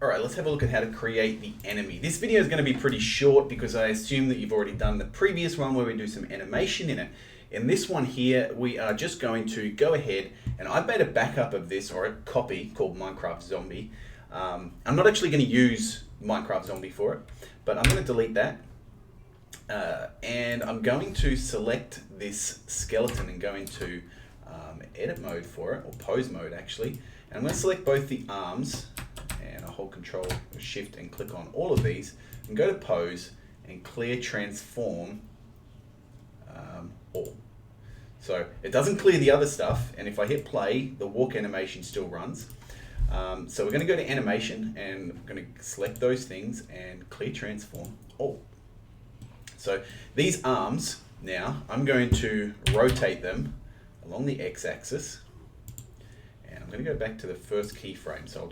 Alright, let's have a look at how to create the enemy. This video is going to be pretty short because I assume that you've already done the previous one where we do some animation in it. In this one here, we are just going to go ahead, and I've made a backup of this, or a copy, called Minecraft Zombie. I'm not actually going to use Minecraft Zombie for it, but I'm going to delete that. And I'm going to select this skeleton and go into edit mode for it, or pose mode actually. And I'm going to select both the arms, and I hold Control or Shift and click on all of these, and go to pose and clear transform all. So it doesn't clear the other stuff, and if I hit play, the walk animation still runs. So we're going to go to animation, and I'm going to select those things and clear transform all. So these arms, now I'm going to rotate them along the x-axis, and I'm going to go back to the first keyframe. So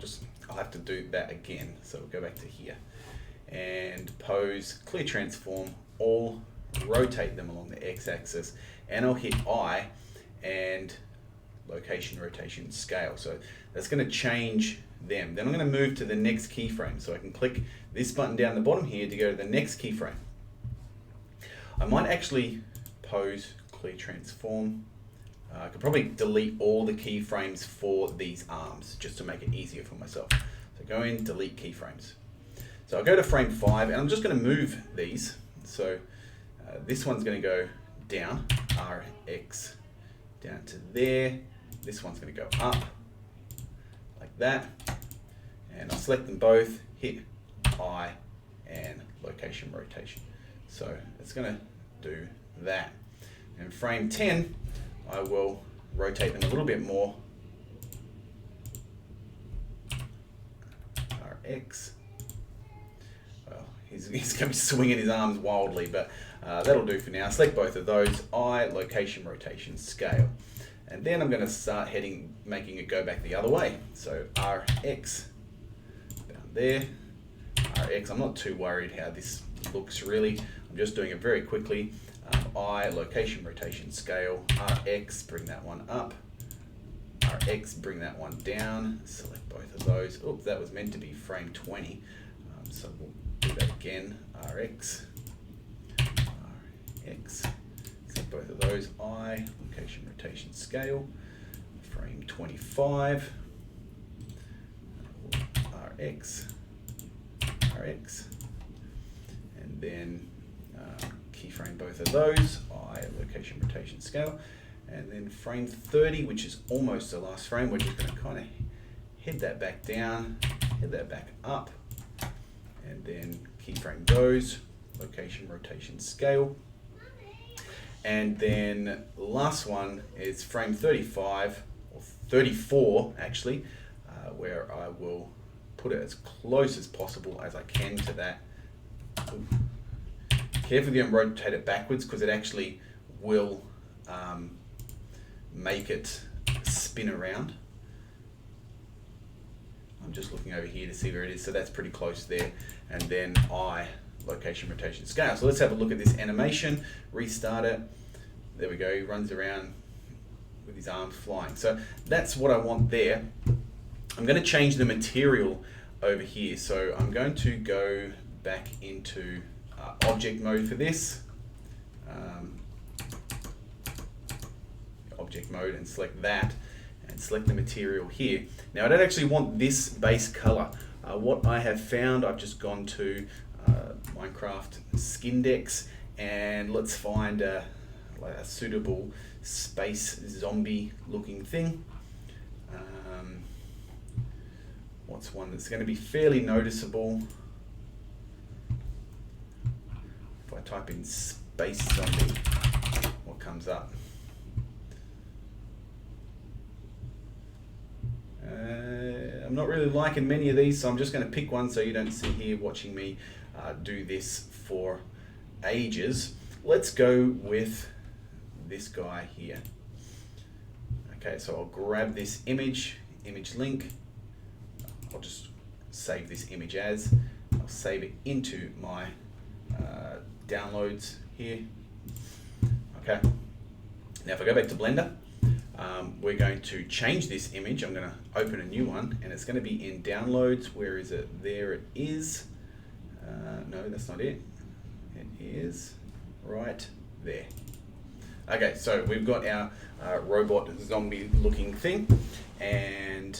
I'll have to do that again. So we'll go back to here and pose, clear transform all, rotate them along the x-axis, and I'll hit I and location, rotation, scale. So that's going to change them. Then I'm going to move to the next keyframe. So I can click this button down the bottom here to go to the next keyframe. I might actually pose, clear transform. I could probably delete all the keyframes for these arms just to make it easier for myself. So go in, delete keyframes. So I'll go to frame 5, and I'm just going to move these. So this one's going to go down, RX, down to there. This one's going to go up, like that. And I'll select them both, hit I, and location, rotation. So it's going to do that. And frame 10, I will rotate them a little bit more. RX. Well, he's going to be swinging his arms wildly, but that'll do for now. Select both of those. I, location, rotation, scale. And then I'm going to start making it go back the other way. So RX, down there. RX, I'm not too worried how this looks really. I'm just doing it very quickly. I, location, rotation, scale. RX, bring that one up. RX, bring that one down. Select both of those. Oops, that was meant to be frame 20. So we'll do that again. RX. RX. Select both of those. I, location, rotation, scale. Frame 25. RX. RX. And then keyframe both of those, I, location, rotation, scale, and then frame 30, which is almost the last frame. We're just going to kind of head that back down, head that back up, and then keyframe those, location, rotation, scale. And then the last one is frame 35, or 34 actually, where I will put it as close as possible as I can to that. Ooh. Carefully don't rotate it backwards, because it actually will make it spin around. I'm just looking over here to see where it is, so that's pretty close there. And then I, location, rotation, scale. So let's have a look at this animation, restart it. There we go, he runs around with his arms flying. So that's what I want there. I'm going to change the material over here. So I'm going to go back into object mode for this. Object mode, and select that, and select the material here. Now I don't actually want this base color. What I have found, I've just gone to Minecraft skin decks, and let's find a suitable space zombie looking thing. What's one that's going to be fairly noticeable? If I type in space zombie, what comes up? I'm not really liking many of these, so I'm just going to pick one so you don't sit here watching me do this for ages. Let's go with this guy here. Okay, so I'll grab this image link. I'll just save this image as. I'll save it into my downloads here. Okay. Now if I go back to Blender, we're going to change this image. I'm going to open a new one, and it's going to be in downloads. Where is it? There it is. No, that's not it. It is right there. Okay, so we've got our robot zombie looking thing, and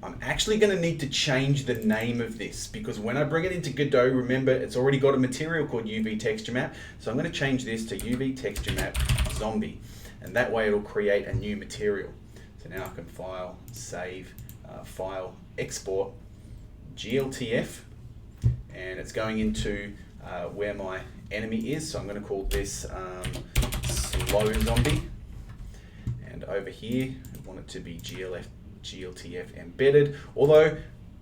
I'm actually going to need to change the name of this, because when I bring it into Godot, remember it's already got a material called UV texture map. So I'm going to change this to UV texture map zombie, and that way it'll create a new material. So now I can file, save, file, export, GLTF, and it's going into where my enemy is. So I'm going to call this slow zombie, and over here I want it to be GLTF embedded, although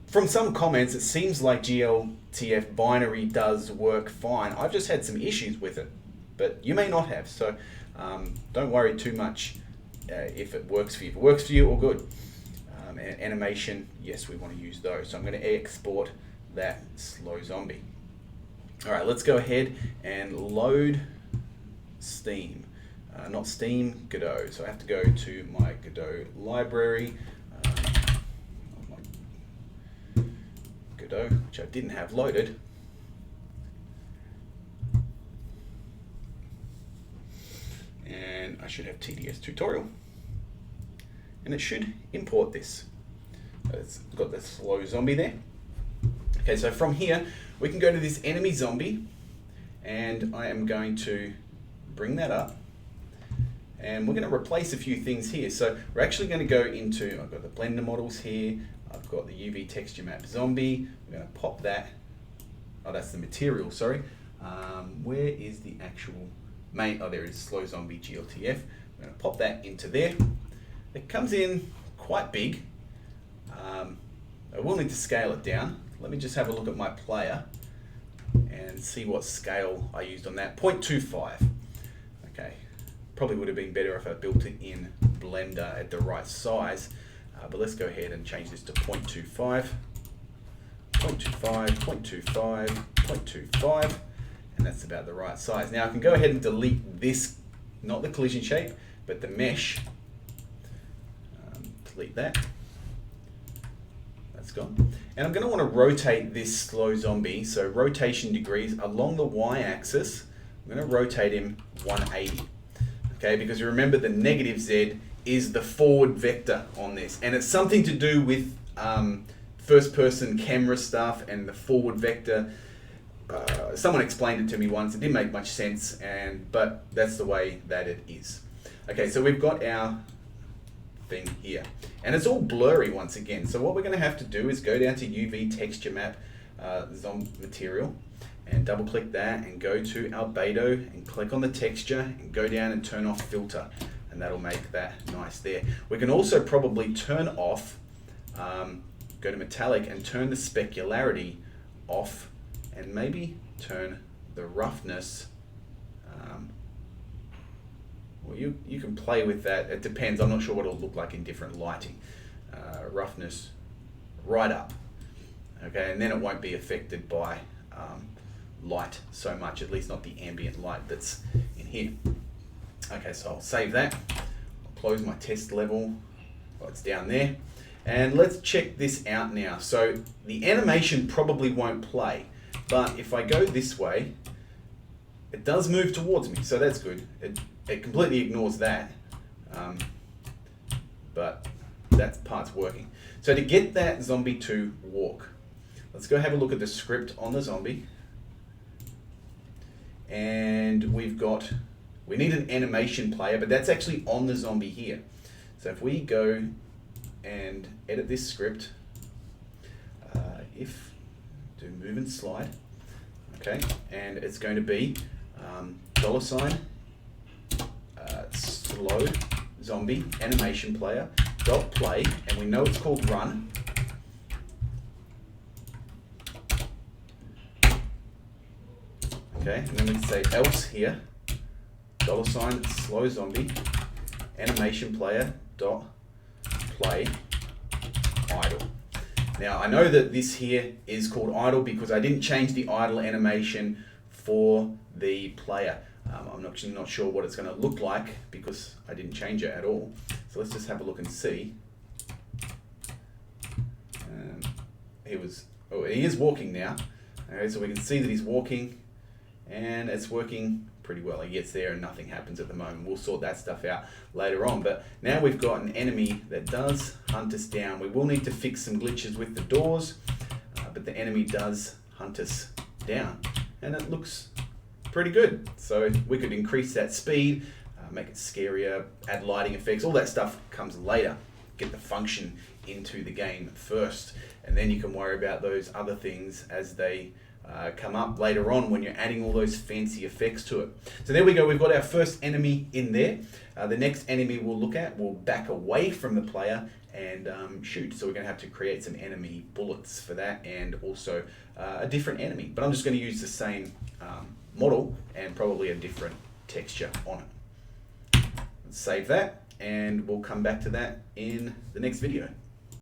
from some comments it seems like GLTF binary does work fine. I've just had some issues with it, but you may not have, so don't worry too much if it works for you. If it works for you, all good. And animation, yes, we want to use those. So I'm going to export that slow zombie. All right, let's go ahead and load Steam. Not Steam, Godot. So I have to go to my Godot library, Godot, which I didn't have loaded. And I should have TDS tutorial. And it should import this. It's got the slow zombie there. Okay, so from here, we can go to this enemy zombie, and I am going to bring that up. And we're going to replace a few things here. So we're actually going to go into, I've got the blender models here, I've got the UV texture map zombie, we're going to pop that, oh that's the material, sorry. Where is the actual main, oh there it is, slow zombie GLTF. We're going to pop that into there. It comes in quite big. I will need to scale it down. Let me just have a look at my player and see what scale I used on that. 0.25. Okay. Probably would have been better if I built it in Blender at the right size, but let's go ahead and change this to 0.25, 0.25, 0.25, 0.25, and that's about the right size. Now I can go ahead and delete this, not the collision shape, but the mesh. Delete that. That's gone. And I'm going to want to rotate this slow zombie, so rotation degrees along the y-axis. I'm going to rotate him 180. Okay, because you remember the negative Z is the forward vector on this, and it's something to do with first-person camera stuff and the forward vector. Someone explained it to me once. It didn't make much sense, but that's the way that it is. Okay, so we've got our thing here, and it's all blurry once again. So what we're going to have to do is go down to UV texture map zombie material, and double click that and go to albedo and click on the texture and go down and turn off filter, and that'll make that nice there. We can also probably turn off, go to metallic and turn the specularity off, and maybe turn the roughness. Well, you can play with that. It depends. I'm not sure what it'll look like in different lighting. Roughness right up. Okay, and then it won't be affected by light so much, at least not the ambient light that's in here. Okay, so I'll save that. I'll close my test level. Oh, it's down there. And let's check this out now. So the animation probably won't play, but if I go this way, it does move towards me, so that's good. It completely ignores that, but that part's working. So to get that zombie to walk, let's go have a look at the script on the zombie. And we need an animation player, but that's actually on the zombie here. So if we go and edit this script, do move and slide, okay, and it's going to be $ slow zombie animation player dot play, and we know it's called run. Okay, and then we can say else here, $ slow zombie animation player dot play idle. Now I know that this here is called idle because I didn't change the idle animation for the player. I'm actually not sure what it's going to look like because I didn't change it at all. So So let's just have a look and see. He is walking now. Alright, so we can see that he's walking, and it's working pretty well. He gets there and nothing happens at the moment. We'll sort that stuff out later on. But now we've got an enemy that does hunt us down. We will need to fix some glitches with the doors, but the enemy does hunt us down, and it looks pretty good. So we could increase that speed, make it scarier, add lighting effects. All that stuff comes later. Get the function into the game first, and then you can worry about those other things as they come up later on when you're adding all those fancy effects to it. So there we go, we've got our first enemy in there. The next enemy we'll look at will back away from the player and shoot. So we're going to have to create some enemy bullets for that, and also a different enemy. But I'm just going to use the same model and probably a different texture on it. Let's save that, and we'll come back to that in the next video.